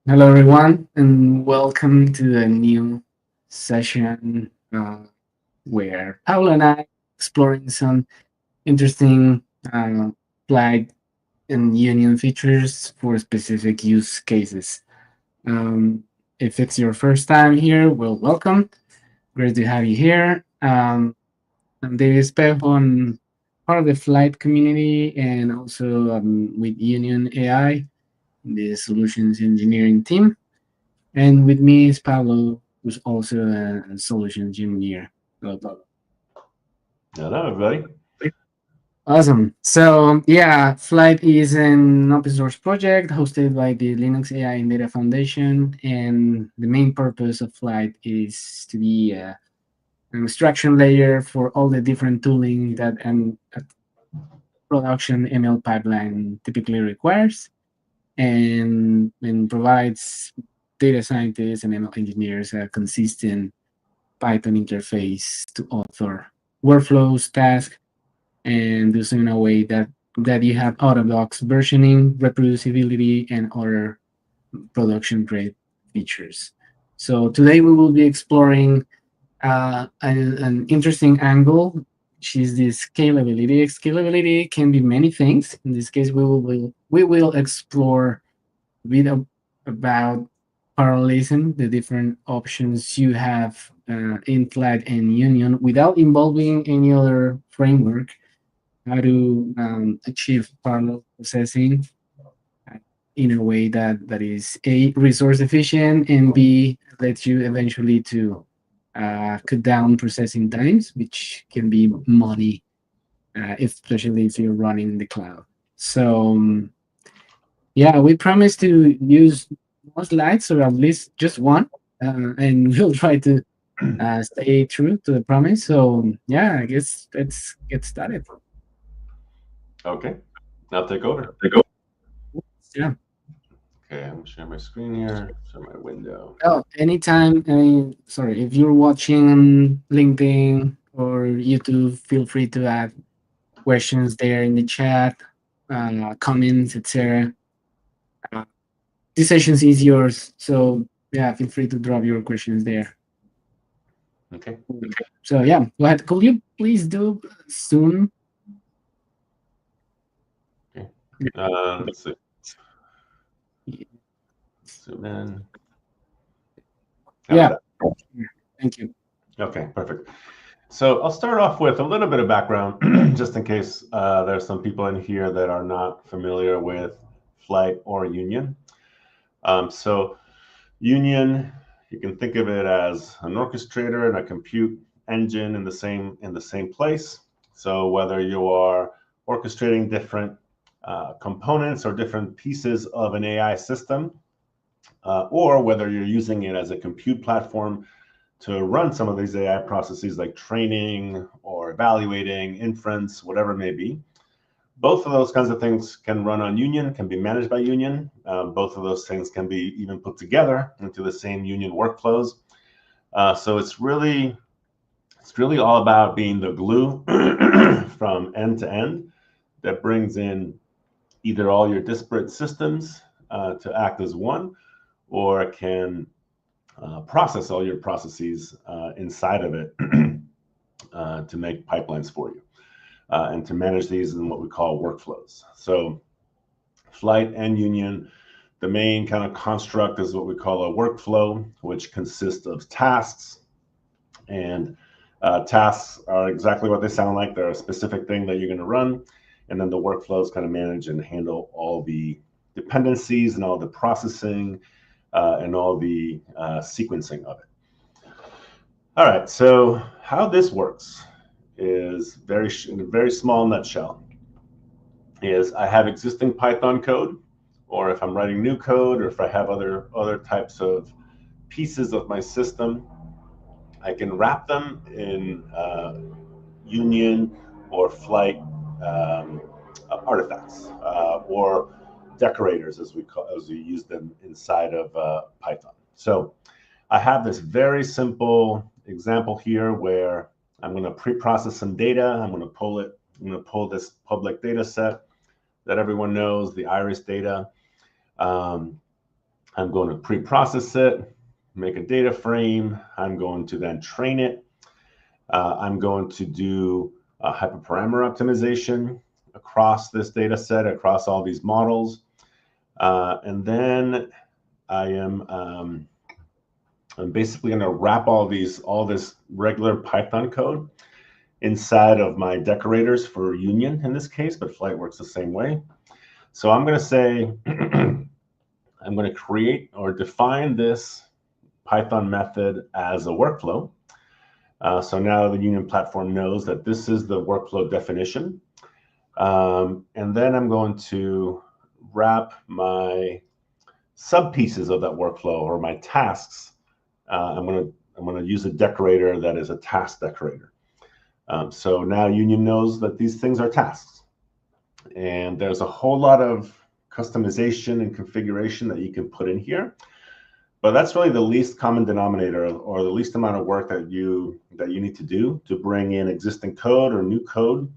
Hello, everyone, and welcome to a new session where Paolo and I exploring some interesting uh, Flyte and Union features for specific use cases. Um, if it's your first time here, well, welcome. Great to have you here. I'm David Espejo, I'm part of the Flyte community and also with Union AI, the solutions engineering team. And with me is Pablo, who's also a solutions engineer. Hello, Pablo. Hello, everybody. Awesome. So yeah, Flyte is an open source project hosted by the Linux AI and Data Foundation, and the main purpose of Flyte is to be an abstraction layer for all the different tooling that a production ML pipeline typically requires, and provides data scientists and ML engineers a consistent Python interface to author workflows, tasks, and do so in a way that you have out-of-box versioning, reproducibility, and other production-grade features. So today we will be exploring an interesting angle, which is the scalability. Scalability can be many things. In this case, we will explore a bit about parallelism, the different options you have in Flyte and Union without involving any other framework, how to achieve parallel processing uh, in a way that is A, resource efficient, and B, lets you eventually to cut down processing times, which can be money, especially if you're running the cloud. So yeah, we promise to use more slides, or at least just one, and we'll try to stay true to the promise. So yeah, I guess let's get started. Okay, I'll take over. Yeah. Okay, I'm gonna share my screen here, share my window. Oh, anytime. I mean, sorry, if you're watching on LinkedIn or YouTube, feel free to add questions there in the chat, comments, etc. Uh, this session is yours, so yeah, feel free to drop your questions there. Okay, So yeah, go ahead. Could you please do soon? okay. Let's see. Zoom in. How's Yeah, that? thank you. Okay, perfect. So I'll start off with a little bit of background, just in case there's some people in here that are not familiar with Flyte or Union. So Union, you can think of it as an orchestrator and a compute engine in the same place. So whether you are orchestrating different components or different pieces of an AI system, or whether you're using it as a compute platform to run some of these AI processes like training or evaluating, inference, whatever it may be. Both of those kinds of things can run on Union, can be managed by Union. Both of those things can be even put together into the same Union workflows. So it's really all about being the glue from end to end that brings in either all your disparate systems to act as one, or can process all your processes inside of it to make pipelines for you and to manage these in what we call workflows. So Flyte and Union, the main kind of construct is what we call a workflow, which consists of tasks. And tasks are exactly what they sound like. They're a specific thing that you're going to run. And then the workflows kind of manage and handle all the dependencies and all the processing and all the sequencing of it. All right, so how this works is in a very small nutshell is I have existing Python code, or if I'm writing new code, or if I have other types of pieces of my system, I can wrap them in Union or Flyte um, artifacts or decorators, as we use them inside of Python. So I have this very simple example here where I'm going to pre-process some data. I'm going to pull this public data set that everyone knows, the iris data. Um, I'm going to pre-process it, make a data frame. I'm going to then train it. I'm going to do a hyperparameter optimization across this data set, across all these models. And then I'm basically going to wrap all this regular Python code inside of my decorators for Union in this case, but Flyte works the same way. So I'm going to say, I'm going to create or define this Python method as a workflow. So now the Union platform knows that this is the workflow definition. And then I'm going to wrap my sub pieces of that workflow or my tasks. I'm going to use a decorator that is a task decorator. So now Union knows that these things are tasks. And there's a whole lot of customization and configuration that you can put in here. But that's really the least common denominator or the least amount of work that you need to do to bring in existing code or new code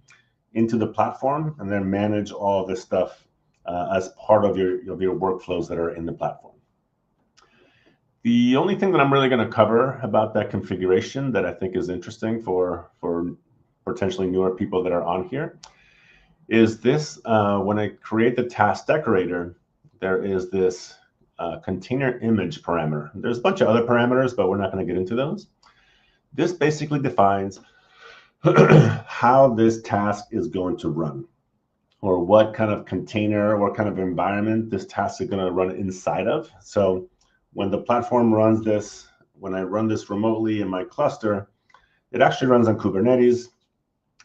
into the platform and then manage all this stuff as part of your workflows that are in the platform. The only thing that I'm really going to cover about that configuration that I think is interesting for potentially newer people that are on here is this. When I create the task decorator, there is this container image parameter. There's a bunch of other parameters, but we're not going to get into those. This basically defines how this task is going to run, or what kind of container, what kind of environment this task is going to run inside of. So when the platform runs this, when I run this remotely in my cluster, it actually runs on Kubernetes.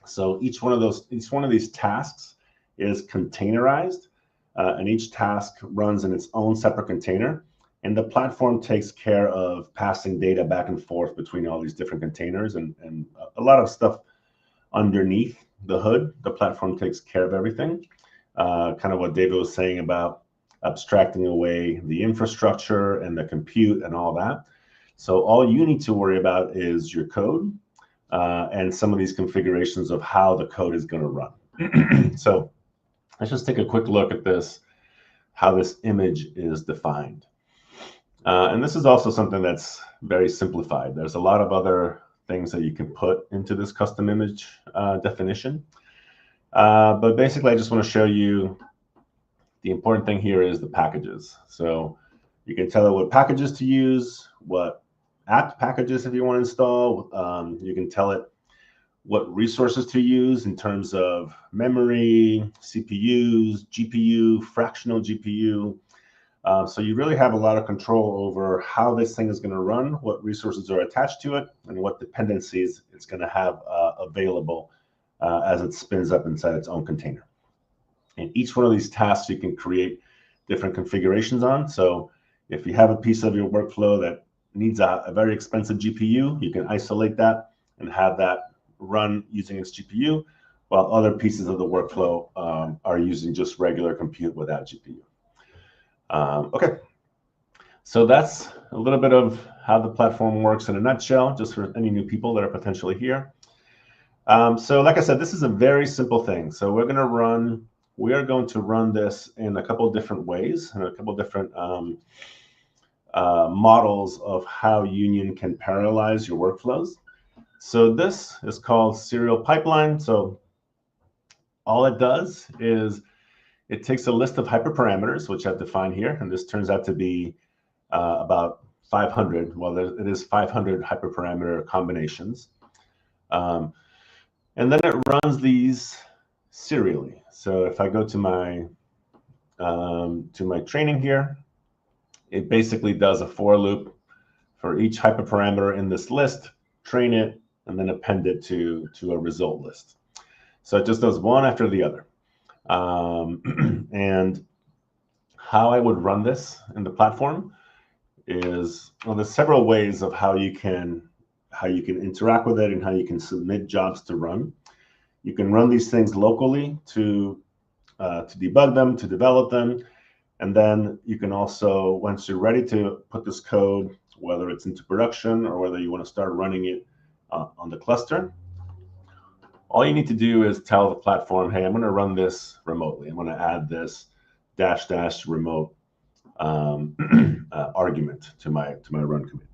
So each one of these tasks is containerized, and each task runs in its own separate container. And the platform takes care of passing data back and forth between all these different containers and a lot of stuff underneath the hood. The platform takes care of everything. Kind of what David was saying about abstracting away the infrastructure and the compute and all that. So all you need to worry about is your code and some of these configurations of how the code is going to run. So let's just take a quick look at this, how this image is defined. And this is also something that's very simplified. There's a lot of other things that you can put into this custom image definition. But basically, I just want to show you the important thing here is the packages. So you can tell it what packages to use, what apt packages if you want to install. You can tell it what resources to use in terms of memory, CPUs, GPU, fractional GPU. So you really have a lot of control over how this thing is going to run, what resources are attached to it, and what dependencies it's going to have available as it spins up inside its own container. And each one of these tasks you can create different configurations on. So if you have a piece of your workflow that needs a very expensive GPU, you can isolate that and have that run using its GPU, while other pieces of the workflow are using just regular compute without GPU. Okay, so that's a little bit of how the platform works in a nutshell, just for any new people that are potentially here. So like I said, this is a very simple thing. So we are going to run this in a couple of different ways and a couple of different models of how Union can parallelize your workflows. So this is called serial pipeline. So all it does is it takes a list of hyperparameters, which I've defined here, and this turns out to be about 500. Well, it is 500 hyperparameter combinations. And then it runs these serially. So if I go to my training here, it basically does a for loop for each hyperparameter in this list, train it, and then append it to a result list. So it just does one after the other. And how I would run this in the platform is, well, there's several ways of how you can interact with it and how you can submit jobs to run. You can run these things locally to debug them, to develop them. And then you can also, once you're ready to put this code, whether it's into production or whether you want to start running it on the cluster, all you need to do is tell the platform, hey, I'm going to run this remotely. I'm going to add this -- remote argument to my run command.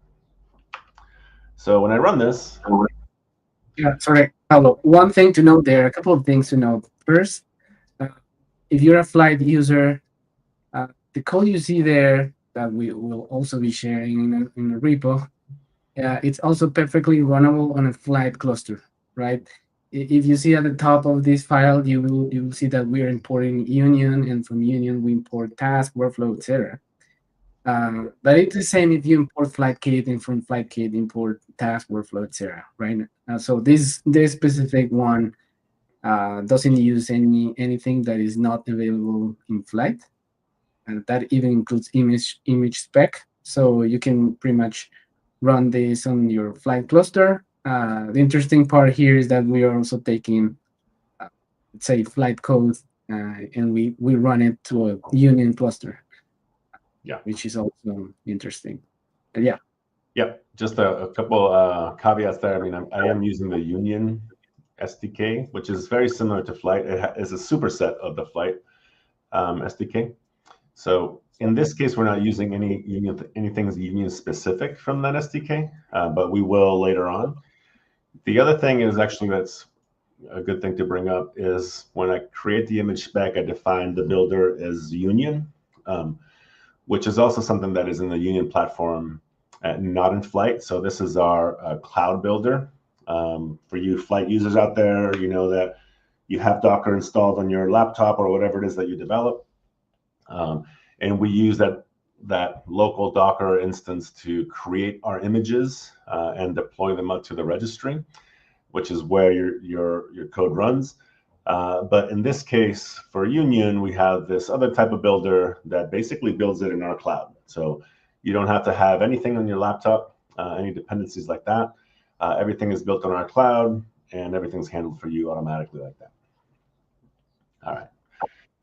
So when I run this, Yeah, sorry, Pablo. One thing to note there, a couple of things to note. First, uh, if you're a Flyte user, the code you see there that we will also be sharing in a repo, it's also perfectly runnable on a Flyte cluster, right? If you see at the top of this file, you will see that we are importing Union, and from Union we import task, workflow, etc. But it's the same if you import FlightKit, and from FlightKit import task, workflow, etc. Right? So this specific one doesn't use anything that is not available in Flyte, and that even includes image spec. So you can pretty much run this on your Flyte cluster. The interesting part here is that we are also taking, let's say, Flyte code, and we run it to a Union cluster. yeah, Which is also interesting. But yeah. yep. Just a couple caveats there. I mean, I am using the Union SDK, which is very similar to Flyte. It is a superset of the Flyte SDK. So in this case, we're not using anything Union specific from that SDK, but we will later on. The other thing is actually that's a good thing to bring up is when I create the image spec, I define the builder as Union, which is also something that is in the Union platform, not in Flyte. So this is our cloud builder. For you Flyte users out there, you know that you have Docker installed on your laptop or whatever it is that you develop. And we use that local Docker instance to create our images and deploy them out to the registry, which is where your code runs. But in this case, for Union, we have this other type of builder that basically builds it in our cloud. So you don't have to have anything on your laptop, any dependencies like that. Everything is built on our cloud, and everything's handled for you automatically like that. All right.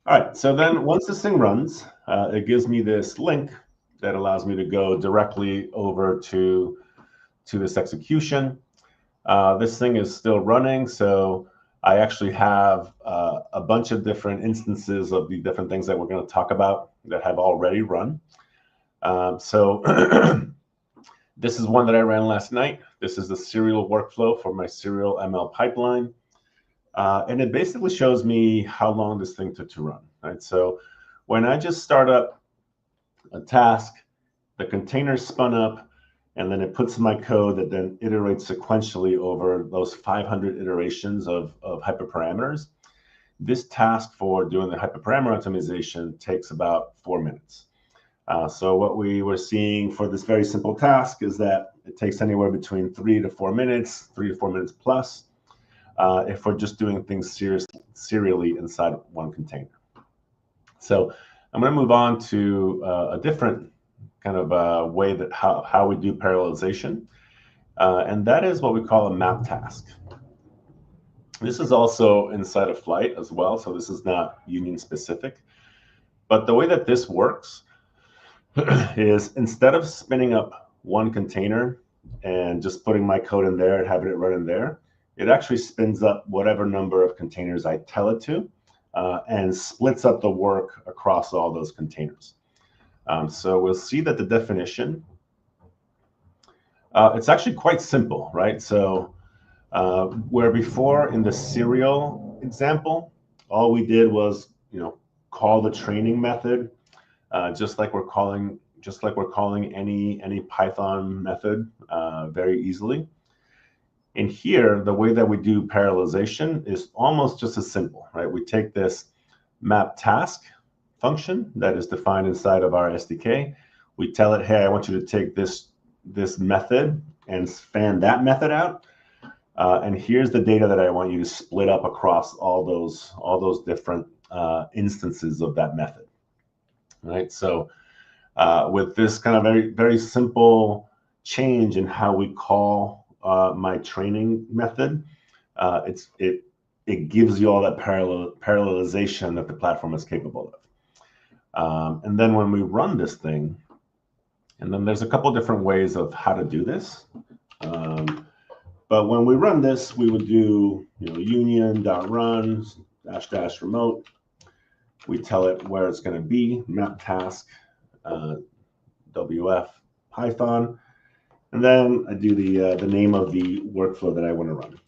All right, so then once this thing runs, it gives me this link that allows me to go directly over to this execution. This thing is still running, so I actually have a bunch of different instances of the different things that we're going to talk about that have already run. So this is one that I ran last night. This is the serial workflow for my serial ML pipeline. And it basically shows me how long this thing took to run, right? So when I just start up a task, the container spun up, and then it puts my code that then iterates sequentially over those 500 iterations of hyperparameters. This task for doing the hyperparameter optimization takes about 4 minutes. So what we were seeing for this very simple task is that it takes anywhere between 3 to 4 minutes, 3 to 4 minutes plus, if we're just doing things serially inside one container. So I'm going to move on to a different kind of way that how we do parallelization, and that is what we call a MapTask. This is also inside of Flyte as well, so this is not Union specific. But the way that this works is instead of spinning up one container and just putting my code in there and having it run in there, it actually spins up whatever number of containers I tell it to, and splits up the work across all those containers. So we'll see that the definition, it's actually quite simple, right? So where before in the serial example, all we did was, call the training method, just like we're calling any Python method very easily. And here, the way that we do parallelization is almost just as simple, right? We take this MapTask function that is defined inside of our SDK. We tell it, hey, I want you to take this method and span that method out. And here's the data that I want you to split up across all those different instances of that method, right? So with this kind of very, very simple change in how we call my training method, it gives you all that parallelization that the platform is capable of. And then when we run this thing, and then there's a couple different ways of how to do this. But when we run this, we would do union.run -- remote. We tell it where it's going to be, MapTask, WF, Python, and then I do the name of the workflow that I want to run.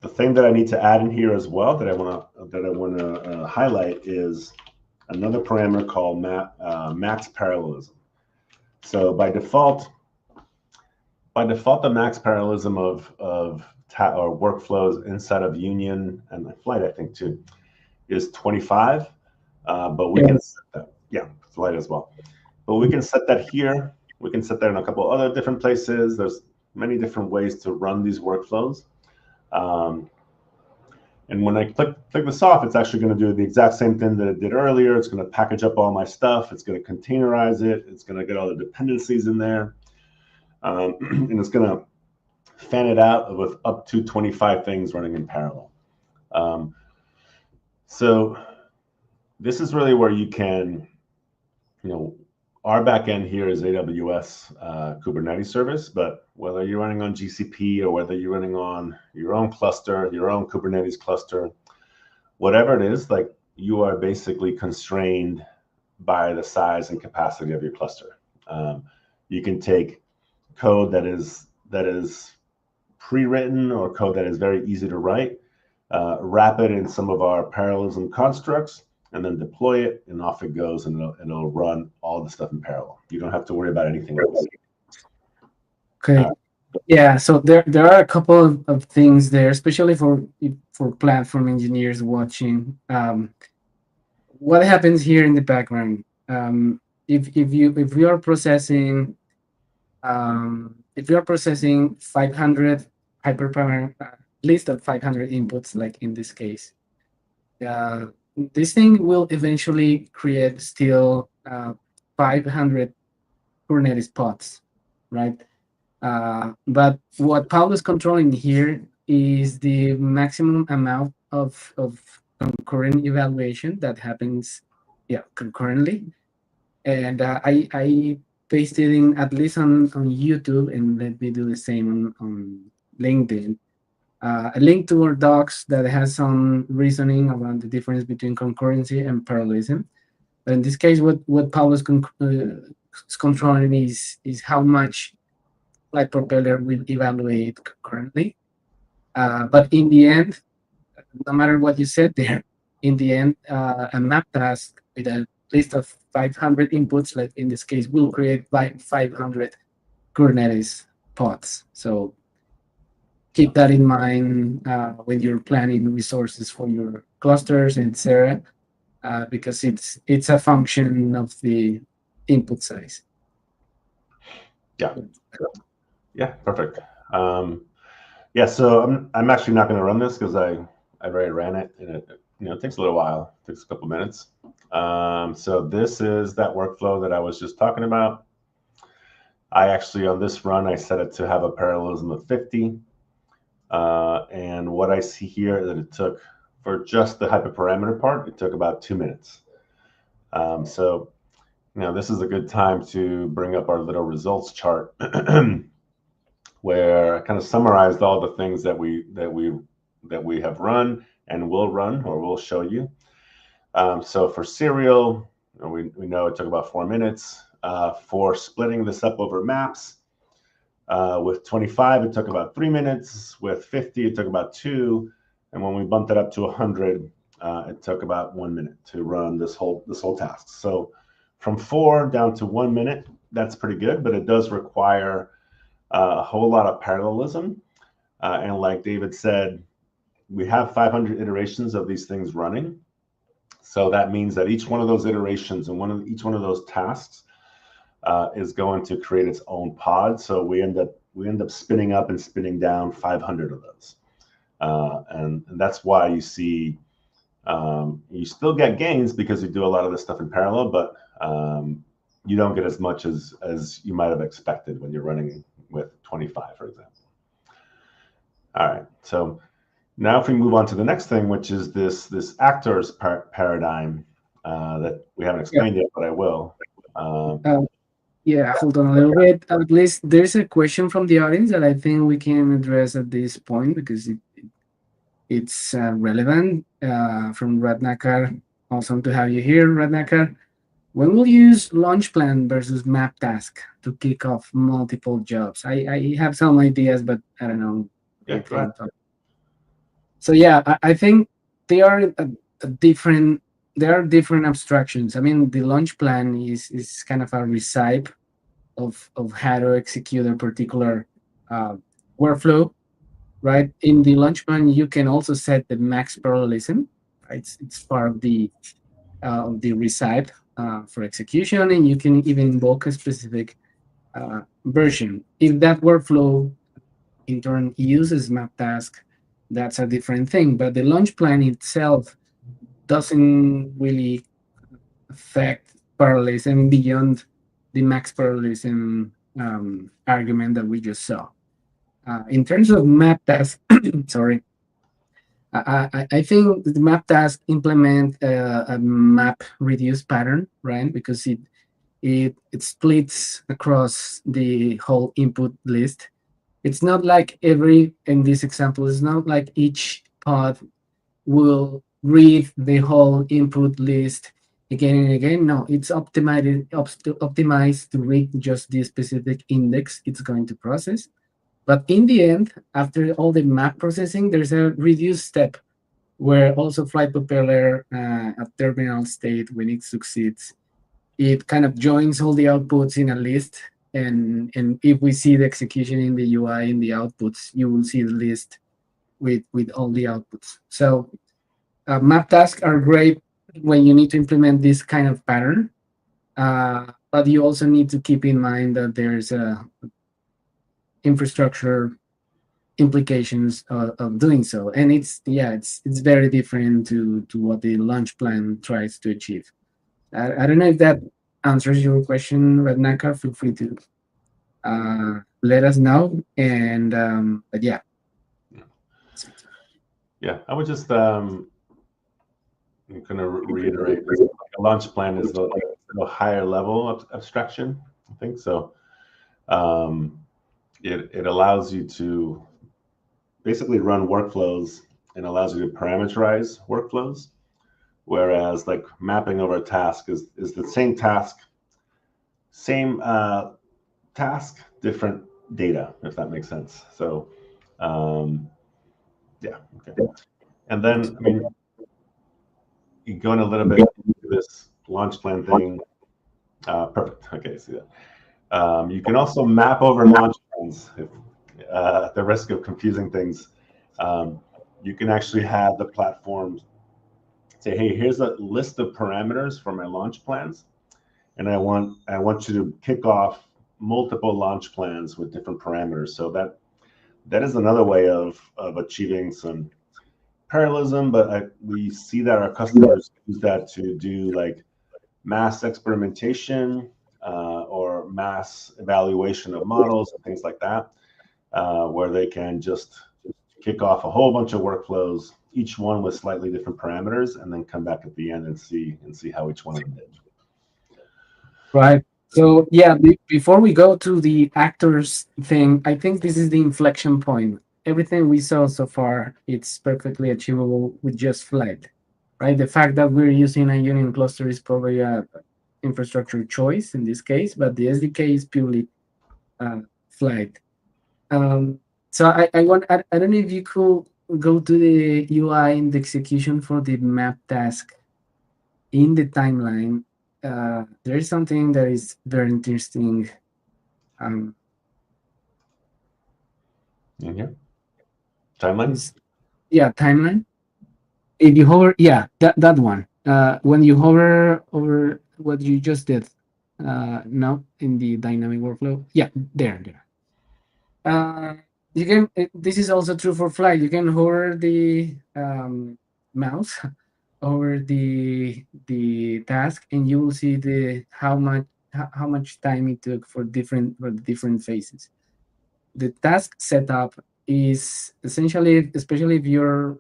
The thing that I need to add in here as well that I want to highlight is another parameter called max parallelism. So by default, the max parallelism of or workflows inside of Union and Flyte, I think too, is 25. But we can set that, yeah, Flyte as well. But we can set that here. We can set that in a couple other different places. There's many different ways to run these workflows. And when I click this off, it's actually going to do the exact same thing that it did earlier. It's going to package up all my stuff. It's going to containerize it. It's going to get all the dependencies in there. And it's going to fan it out with up to 25 things running in parallel. So this is really where you can, our backend here is AWS Kubernetes service, but whether you're running on GCP or whether you're running on your own cluster, your own Kubernetes cluster, whatever it is, like you are basically constrained by the size and capacity of your cluster. You can take code that is pre-written or code that is very easy to write, wrap it in some of our parallelism constructs, and then deploy it, and off it goes, and it'll run all the stuff in parallel. You don't have to worry about anything else. Okay. Yeah, so there are a couple of things there, especially for platform engineers watching. What happens here in the background? If we are processing 500 hyperparameter list of 500 inputs, like in this case, this thing will eventually create still 500 Kubernetes pods, right? But what Paul is controlling here is the maximum amount of concurrent evaluation that happens, concurrently. And I pasted in, at least on YouTube, and let me do the same on LinkedIn, a link to our docs that has some reasoning around the difference between concurrency and parallelism. But in this case, what Paul is controlling is how much Flyte Propeller will evaluate concurrently. But in the end, no matter what you said there, in the end, a map task with a list of 500 inputs, like in this case, will create 500 Kubernetes pods. So keep that in mind when you're planning resources for your clusters, etc., because it's a function of the input size. Yeah, perfect. Yeah, so I'm actually not going to run this because I already ran it, and it takes a little while. It takes a couple minutes. So this is that workflow that I was just talking about. I actually, on this run, I set it to have a parallelism of 50. And what I see here that it took, for just the hyperparameter part, it took about 2 minutes. So this is a good time to bring up our little results chart where I kind of summarized all the things that we have run and will run, or will show you. So for serial, we know it took about 4 minutes. For splitting this up over maps, with 25, it took about 3 minutes. With 50, it took about 2. And when we bumped it up to 100, it took about 1 minute to run this whole task. So from 4 down to 1 minute, that's pretty good, but it does require a whole lot of parallelism. And like David said, we have 500 iterations of these things running. So that means that each one of those iterations and each one of those tasks is going to create its own pod. So we end up spinning up and spinning down 500 of those. And that's why you see you still get gains because you do a lot of this stuff in parallel, but you don't get as much as you might have expected when you're running with 25, for example. All right, so now if we move on to the next thing, which is this actors paradigm that we haven't explained yet, but I will. Yeah, hold on a little bit. At least there's a question from the audience that I think we can address at this point because it's relevant. From Ratnakar, awesome to have you here, Ratnakar. When we'll use launch plan versus map task to kick off multiple jobs. I have some ideas, but I don't know. What do Yeah, you go ahead. think? So yeah, I think they are a different. There are different abstractions. I mean, the launch plan is kind of a recipe of how to execute a particular uh, workflow, right? In the launch plan, you can also set the max parallelism. Right? It's part of the recipe for execution, and you can even invoke a specific version. If that workflow in turn uses MapTask, that's a different thing. But the launch plan itself doesn't really affect parallelism beyond the max parallelism argument that we just saw. In terms of MapTask, sorry, I think the MapTask implement a map reduce pattern, right? Because it splits across the whole input list. It's not like every in this example, it's not like each pod will read the whole input list again and again. No, it's optimized to read just the specific index it's going to process. But in the end, after all the map processing, there's a reduced step where also flight propeller at terminal state, when it succeeds, it kind of joins all the outputs in a list. And if we see the execution in the UI in the outputs, you will see the list with all the outputs. So map tasks are great when you need to implement this kind of pattern, but you also need to keep in mind that there's infrastructure implications of doing so, and it's very different to what the launch plan tries to achieve. I don't know if that answers your question, Radnaka. Feel free to let us know. And but yeah, Yeah, I would just kind of reiterate, like a launch plan is a higher level of abstraction, I think. So um, it allows you to basically run workflows and allows you to parameterize workflows. Whereas like mapping over a task is the same task, same task, different data, if that makes sense. So um, yeah, okay. And then I mean, you go in a little bit into this launch plan thing. Perfect. Okay, see that. You can also map over launch plans. If, at the risk of confusing things, um, you can actually have the platform say, "Hey, here's a list of parameters for my launch plans, and I want you to kick off multiple launch plans with different parameters." So that is another way of achieving some parallelism. But we see that our customers use that to do like mass experimentation or mass evaluation of models and things like that, where they can just kick off a whole bunch of workflows, each one with slightly different parameters, and then come back at the end and see how each one of them did. right. So yeah, before we go to the actors thing, I think this is the inflection point. Everything we saw so far, it's perfectly achievable with just Flyte, right? The fact that we're using a union cluster is probably a infrastructure choice in this case, but the SDK is purely Flyte. Um, so I don't know if you could go to the UI and the execution for the map task in the timeline. There is something that is very interesting. Um, In here, timeline. is Yeah, timeline. If you hover, yeah, that one. When you hover over what you just did, no, in the dynamic workflow. Yeah, there. Uh, you can. This is also true for Fly. You can hover the mouse over the task, and you will see the how much time it took for the different phases. The task setup is essentially, especially if you're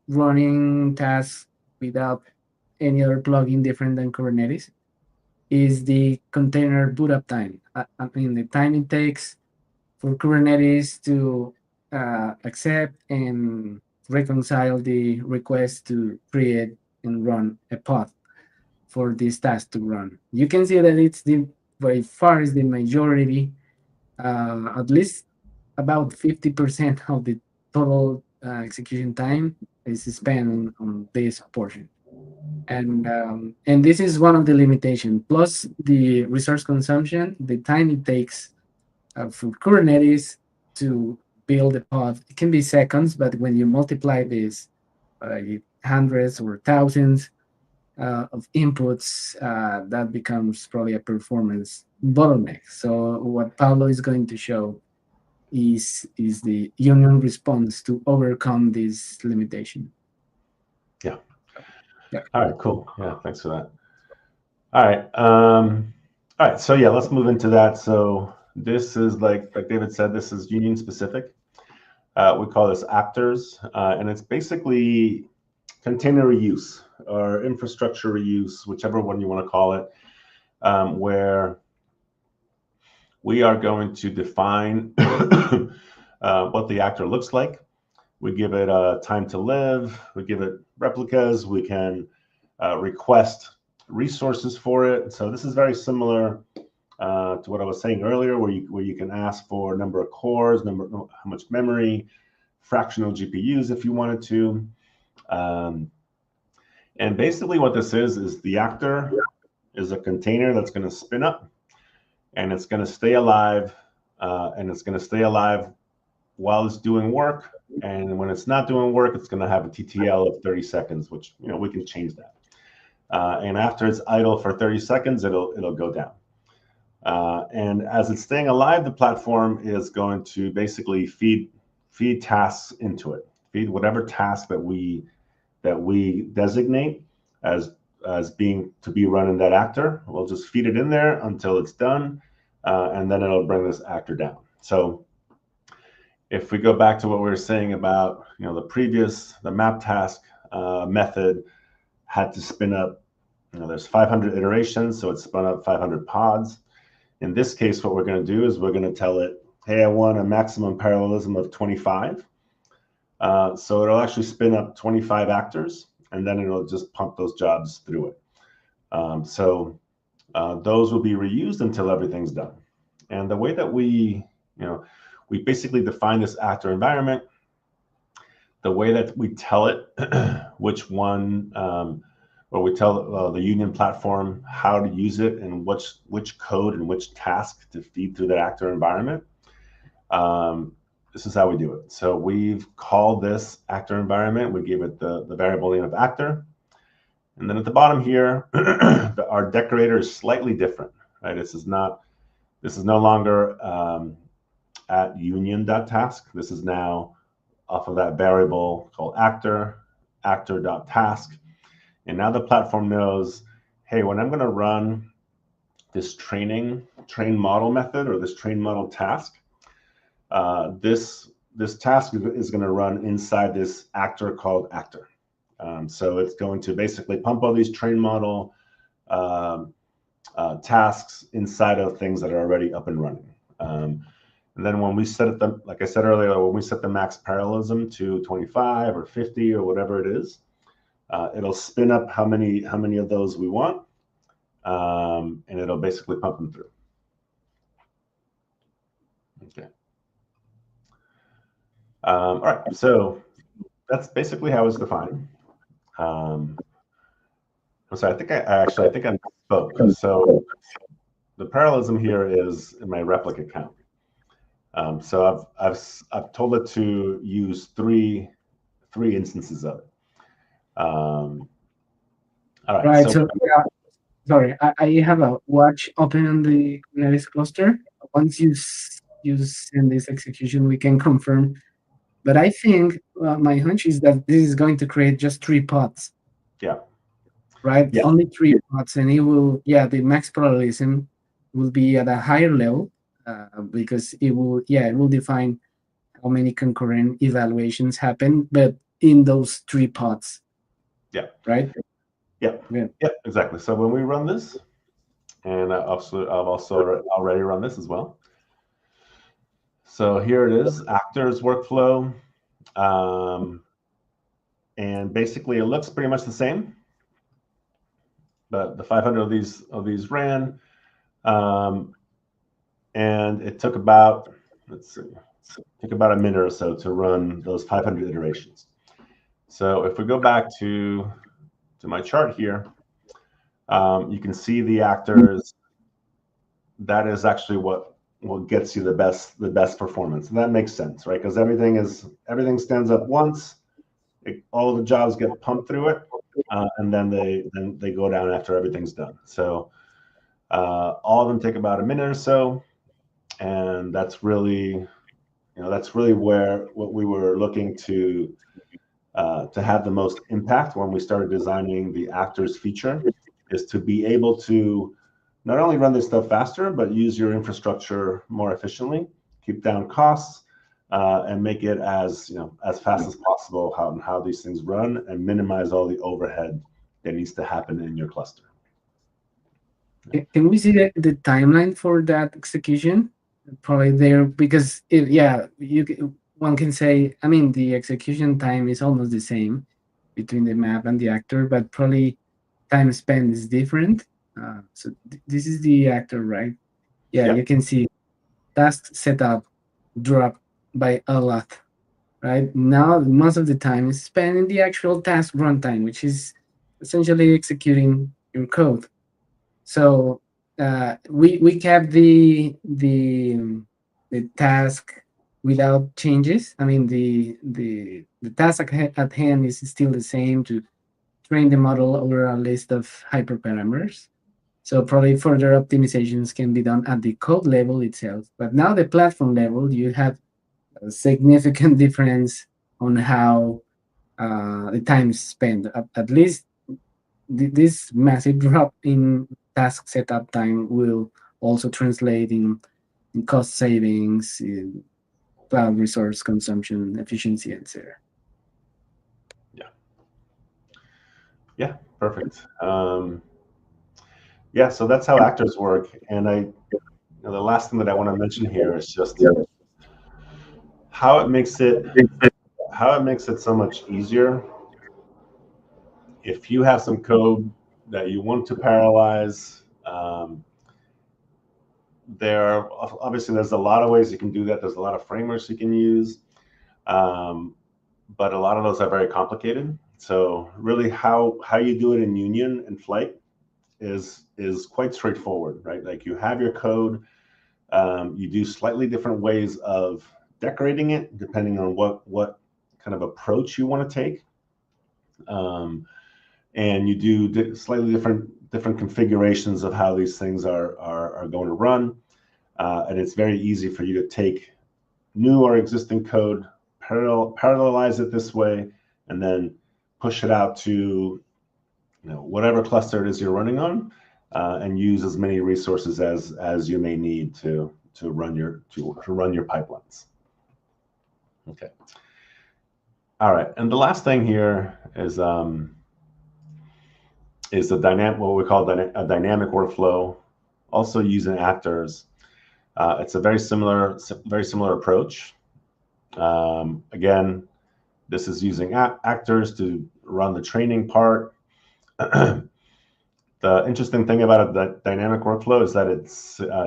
running tasks without any other plugin different than Kubernetes, is the container boot up time. I mean, the time it takes for Kubernetes to accept and reconcile the request to create and run a pod. for this task to run. You can see that it's the by far is the majority, at least about 50% of the total execution time is spent on this portion. And this is one of the limitations. Plus the resource consumption, the time it takes for Kubernetes to build a pod, it can be seconds, but when you multiply this by hundreds or thousands of inputs, that becomes probably a performance bottleneck. So what Pablo is going to show is the union response to overcome this limitation. Yeah. Yeah. All right, cool. Yeah, thanks for that. All right. All right. So yeah, let's move into that. So this is like David said, this is union specific. We call this actors, and it's basically container reuse or infrastructure reuse, whichever one you want to call it, where we are going to define what the actor looks like. We give it time to live. We give it replicas. We can request resources for it. So this is very similar to what I was saying earlier, where you can ask for number of cores, how much memory, fractional GPUs if you wanted to. And basically what this is the actor is a container that's going to spin up, and it's going to stay alive, while it's doing work. And when it's not doing work, it's going to have a TTL of 30 seconds, which we can change that. And after it's idle for 30 seconds, it'll go down. And as it's staying alive, the platform is going to basically feed tasks into it, feed whatever task that we designate as being to be run in that actor. We'll just feed it in there until it's done, and then it'll bring this actor down. So if we go back to what we were saying about the MapTask method had to spin up, there's 500 iterations, so it spun up 500 pods. In this case, what we're going to do is we're going to tell it, hey, I want a maximum parallelism of 25. So it'll actually spin up 25 actors, and then it'll just pump those jobs through it. So those will be reused until everything's done. And the way that we basically define this actor environment, the way that we tell it which one, or we tell the Union platform how to use it and which code and which task to feed through that actor environment. This is how we do it. So we've called this actor environment. We gave it the variable name of actor. And then at the bottom here, our decorator is slightly different, right? This is no longer at union.task. This is now off of that variable called actor.task. And now the platform knows, hey, when I'm going to run this train model method or this train model task, this task is going to run inside this actor called actor. So it's going to basically pump all these train model tasks inside of things that are already up and running. And then when we set it, like I said earlier, when we set the max parallelism to 25 or 50 or whatever it is, it'll spin up how many of those we want, and it'll basically pump them through. Okay. All right, so that's basically how it's defined. I'm sorry, I think I misspoke. So the parallelism here is in my replica count. So I've told it to use three instances of it. All right. Right. So yeah, sorry, I have a watch open on the Kubernetes cluster. Once you send this execution, we can confirm. But I think my hunch is that this is going to create just 3 pods. Yeah. Right. Yeah. Only 3 pods, and it will. Yeah, the max parallelism will be at a higher level because it will define how many concurrent evaluations happen, but in those 3 pods. Yeah. Right. Yeah. Exactly. So when we run this, and I've also already run this as well. So here it is, actors workflow, and basically it looks pretty much the same. but the 500 of these ran, and it took about, let's see, took about a minute or so to run those 500 iterations. So if we go back to my chart here, you can see the actors. That is actually what gets you the best performance, and that makes sense, right? Because everything stands up once. All the jobs get pumped through it, and then they go down after everything's done. So all of them take about a minute or so, and that's really where what we were looking to have the most impact when we started designing the actors feature, is to be able to not only run this stuff faster, but use your infrastructure more efficiently, keep down costs, and make it as fast as possible how these things run, and minimize all the overhead that needs to happen in your cluster. Can we see the timeline for that execution? Probably there, because one can say, I mean, the execution time is almost the same between the map and the actor, but probably time spent is different. So this is the actor, right? Yeah, Yep. you can see task setup drop by a lot, right? Now, most of the time is spent in the actual task runtime, which is essentially executing your code. So we kept the task without changes. I mean, the task at hand is still the same, to train the model over a list of hyperparameters. So probably further optimizations can be done at the code level itself. But now the platform level, you have a significant difference on how the time spent. At least this massive drop in task setup time will also translate in cost savings, in cloud resource consumption, efficiency, etc. Yeah, perfect. Yeah, so that's how actors work. And the last thing that I want to mention here is just how it makes it so much easier if you have some code that you want to parallelize. There's a lot of ways you can do that. There's a lot of frameworks you can use, but a lot of those are very complicated. So really, how you do it in Union and Flyte is quite straightforward, right? Like, you have your code, you do slightly different ways of decorating it depending on what kind of approach you want to take, and you do slightly different configurations of how these things are going to run, and it's very easy for you to take new or existing code, parallelize it this way, and then push it out to whatever cluster it is you're running on, and use as many resources as you may need to run your pipelines. Okay. All right, and the last thing here is the what we call a dynamic workflow, also using actors. It's a very similar approach. Again, this is using actors to run the training part. The interesting thing about the dynamic workflow is that it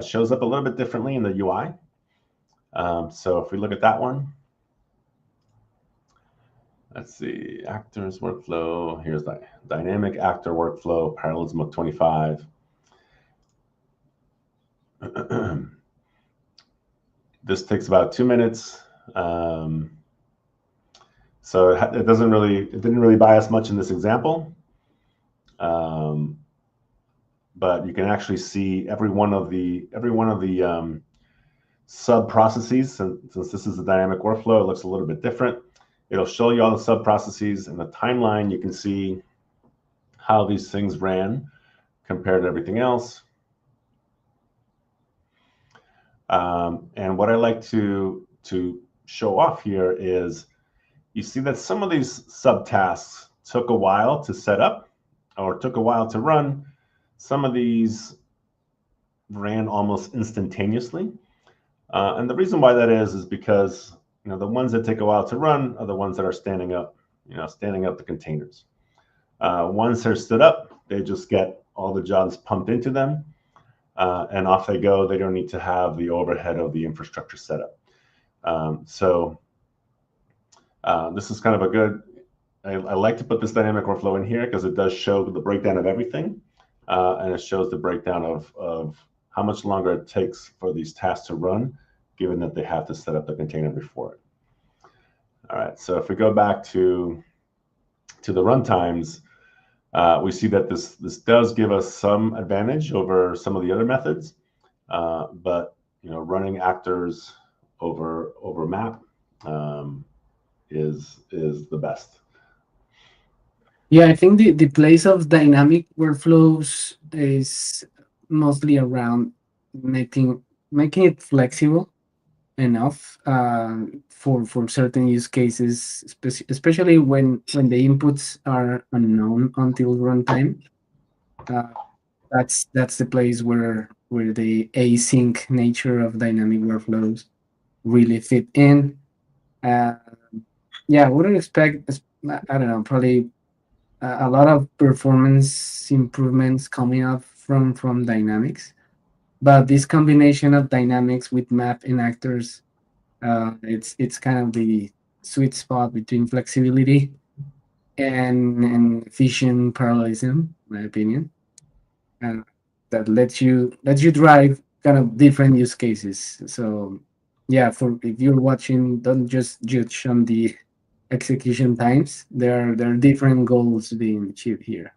shows up a little bit differently in the UI. So if we look at that one, let's see, actors workflow. Here's the dynamic actor workflow, Parallelism of 25. This takes about 2 minutes. So it didn't really buy us much in this example. But you can actually see every one of the sub processes. Since this is a dynamic workflow, it looks a little bit different. It'll show you all the sub processes in the timeline. You can see how these things ran compared to everything else. And what I like to show off here is, you see that some of these subtasks took a while to set up or took a while to run. Some of these ran almost instantaneously. And the reason why that is because the ones that take a while to run are the ones that are standing up the containers. Once they're stood up, they just get all the jobs pumped into them, and off they go. They don't need to have the overhead of the infrastructure set up. This is kind of a good. I like to put this dynamic workflow in here because it does show the breakdown of everything, and it shows the breakdown of how much longer it takes for these tasks to run, given that they have to set up the container before it. All right, so if we go back to the runtimes, we see that this does give us some advantage over some of the other methods, but running actors over map is the best. Yeah, I think the place of dynamic workflows is mostly around making it flexible enough for certain use cases, especially when the inputs are unknown until runtime. Uh, that's the place where the async nature of dynamic workflows really fit in. Uh, yeah, I wouldn't expect. I don't know, probably a lot of performance improvements coming up from dynamics, but this combination of dynamics with map and actors, it's kind of the sweet spot between flexibility and efficient parallelism, in my opinion, and that lets you drive kind of different use cases. So yeah, for if you're watching, don't just judge on the execution times. There are different goals being achieved here.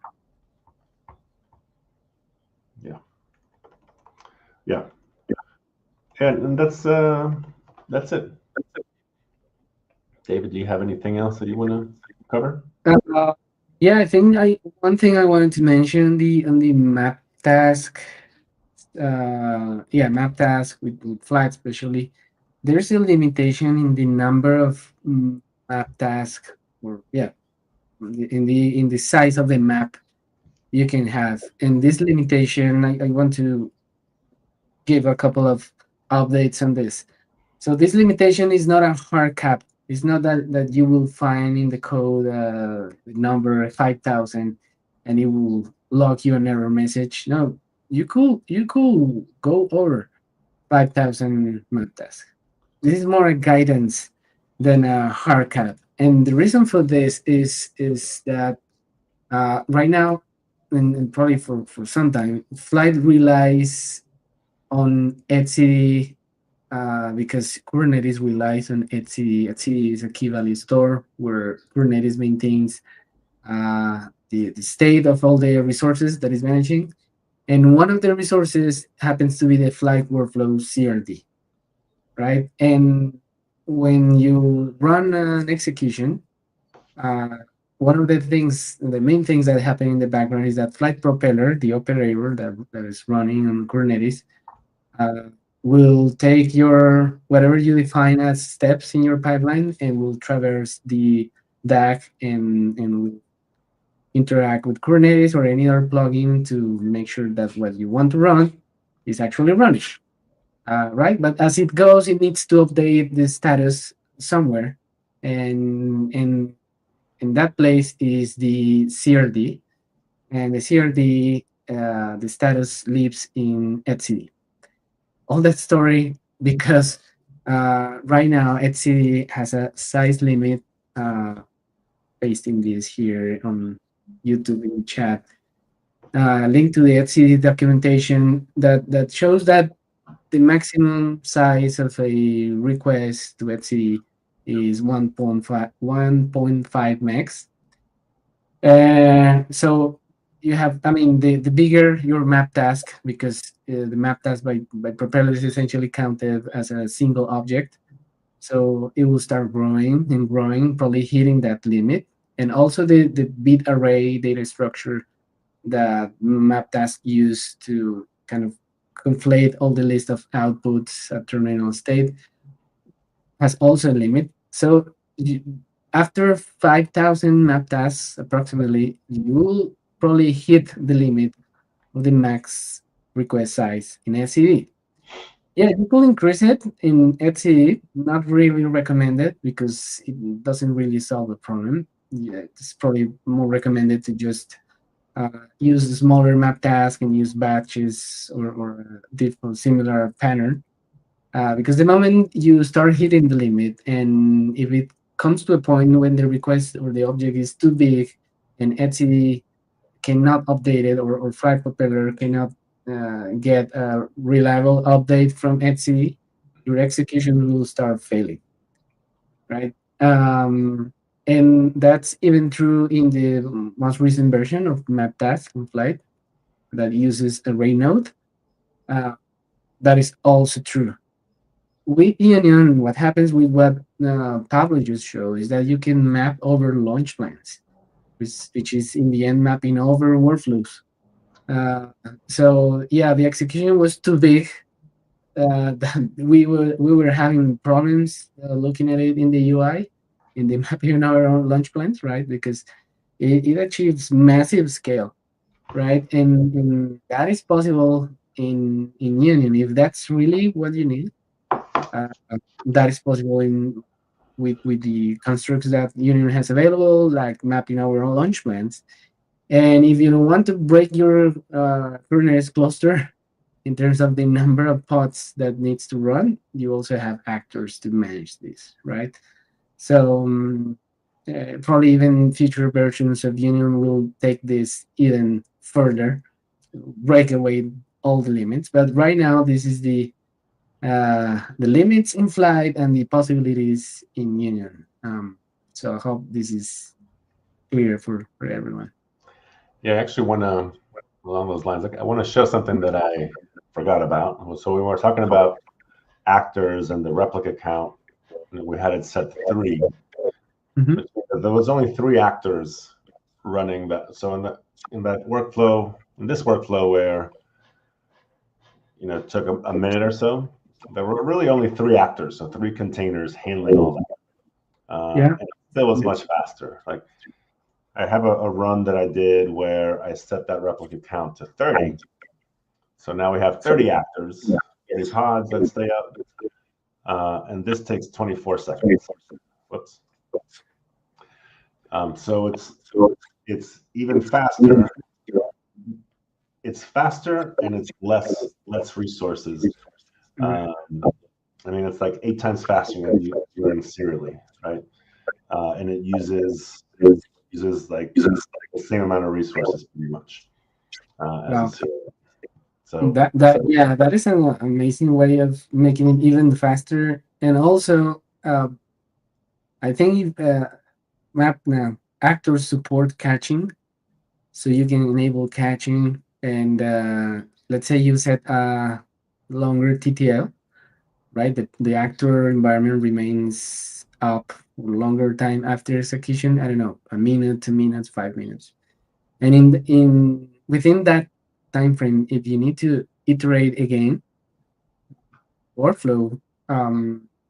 Yeah, yeah, and that's it. David, do you have anything else that you want to cover? Uh, yeah, I think I one thing I wanted to mention on the map task, map task with Flyte especially. There's a limitation in the number of map task, or in the size of the map you can have. And this limitation, I want to give a couple of updates on this. So this limitation is not a hard cap. It's not that you will find in the code number 5,000 and it will log you an error message. No, you could go over 5,000 map tasks. This is more a guidance than a hard cap. And the reason for this is that right now, and probably for some time, Flyte relies on etcd because Kubernetes relies on etcd. Etcd is a key value store where Kubernetes maintains the state of all the resources that is managing. And one of the resources happens to be the Flyte workflow CRD, right? And when you run an execution, uh, one of the main things that happen in the background is that Flyte propeller, the operator that is running on Kubernetes, uh, will take your whatever you define as steps in your pipeline and will traverse the DAG and will interact with Kubernetes or any other plugin to make sure that what you want to run is actually running. Right? But as it goes, it needs to update the status somewhere, and in that place is the CRD, and the CRD, the status lives in etcd. All that story because right now etcd has a size limit. Pasting this here on YouTube in chat. Link to the etcd documentation that shows that the maximum size of a request to etcd is 1.5 megs. So you have, I mean, the bigger your map task, because the map task by propeller is essentially counted as a single object. So it will start growing and growing, probably hitting that limit. And also the bit array data structure that MapTasks use to kind of conflate all the list of outputs at terminal state has also a limit. So after 5,000 map tasks, approximately, you will probably hit the limit of the max request size in etcd. Yeah, you could increase it in etcd, not really recommended because it doesn't really solve the problem. Yeah, it's probably more recommended to just use smaller map task and use batches or different similar pattern. Because the moment you start hitting the limit, and if it comes to a point when the request or the object is too big and etcd cannot update it, or Flight Propeller cannot get a reliable update from etcd, your execution will start failing, right? And that's even true in the most recent version of MapTasks in Flight that uses array node. Uh, that is also true. With Union, what happens with what Pablo just showed is that you can map over launch plans, which is in the end mapping over workflows. Uh, so yeah, the execution was too big. That we were having problems looking at it in the UI, in the mapping our own launch plans, right? Because it achieves massive scale, right? And that is possible in Union if that's really what you need. Uh, that is possible in with the constructs that Union has available, like mapping our own launch plans. And if you don't want to break your Kubernetes cluster in terms of the number of pods that needs to run, you also have actors to manage this, right? So probably even future versions of Union will take this even further, break away all the limits. But right now, this is the limits in Flight and the possibilities in Union. So I hope this is clear for everyone. Yeah, I actually want to, along those lines, I want to show something that I forgot about. So we were talking about actors and the replica count. And we had it set to 3. Mhm. Which means that there was only 3 actors running that. So in that workflow, in this workflow where it took a minute or so, there were really only 3 actors, so 3 containers handling all that. Yeah. And it still was much faster. Like I have a run that I did where I set that replica count to 30. So now we have 30 actors, 30 pods that stay up, and this takes 24 seconds. Whoops. So it's even faster. It's faster and it's less resources. Mhm. Um, I mean, it's like 8 times faster than you doing serially, right? And it uses like the same amount of resources pretty much as a Wow. serial. That yeah, that is an amazing way of making it even faster. And also, I think map now actors support catching, so you can enable catching. And let's say you set a longer TTL, right? The actor environment remains up for longer time after execution. I don't know, a minute, 2 minutes, 5 minutes, and in within that time frame, if you need to iterate again workflow,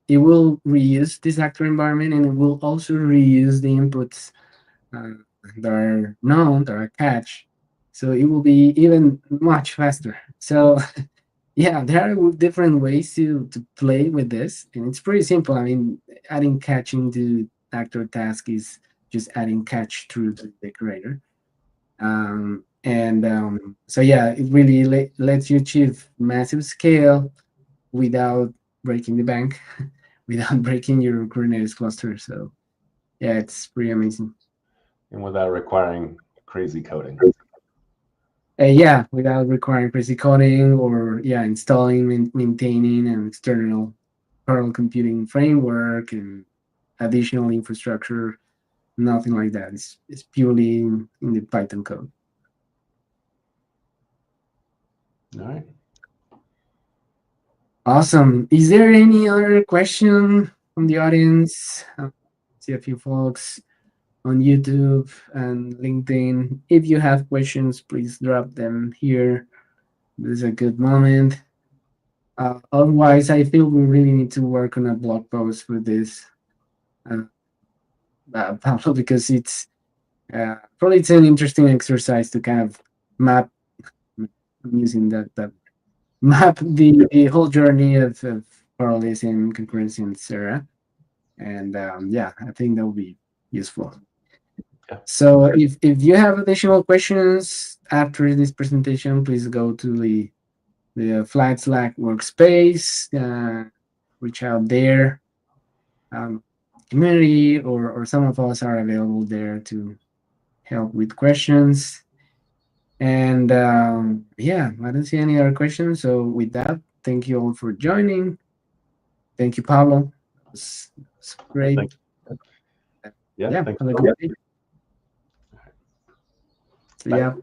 it will reuse this actor environment, and it will also reuse the inputs uh, that are known, that are catch. So it will be even much faster. So yeah, there are different ways to play with this, and it's pretty simple. I mean, adding catching to actor task is just adding catch through the decorator. And so yeah, it really lets you achieve massive scale without breaking the bank, without breaking your Kubernetes cluster. So yeah, it's pretty amazing. and without requiring crazy coding. Yeah, without requiring crazy coding or yeah, installing, maintaining an external parallel computing framework and additional infrastructure. Nothing like that. It's purely in the Python code. All right. Awesome. Is there any other question from the audience? See a few folks on YouTube and LinkedIn. If you have questions, please drop them here. This is a good moment. Otherwise, I feel we really need to work on a blog post for this, uh, Pablo, because it's probably it's an interesting exercise to kind of map. I'm using that map the whole journey of parallelism, concurrency, etc. And yeah, I think that will be useful. Yeah. So if you have additional questions after this presentation, please go to the Flyte Slack workspace, reach out there. Community or some of us are available there to help with questions. And yeah, I don't see any other questions. So with that, thank you all for joining. Thank you, Pablo. It was Yeah, great. yeah, Yeah, thanks. have a good day. So Bye. yeah.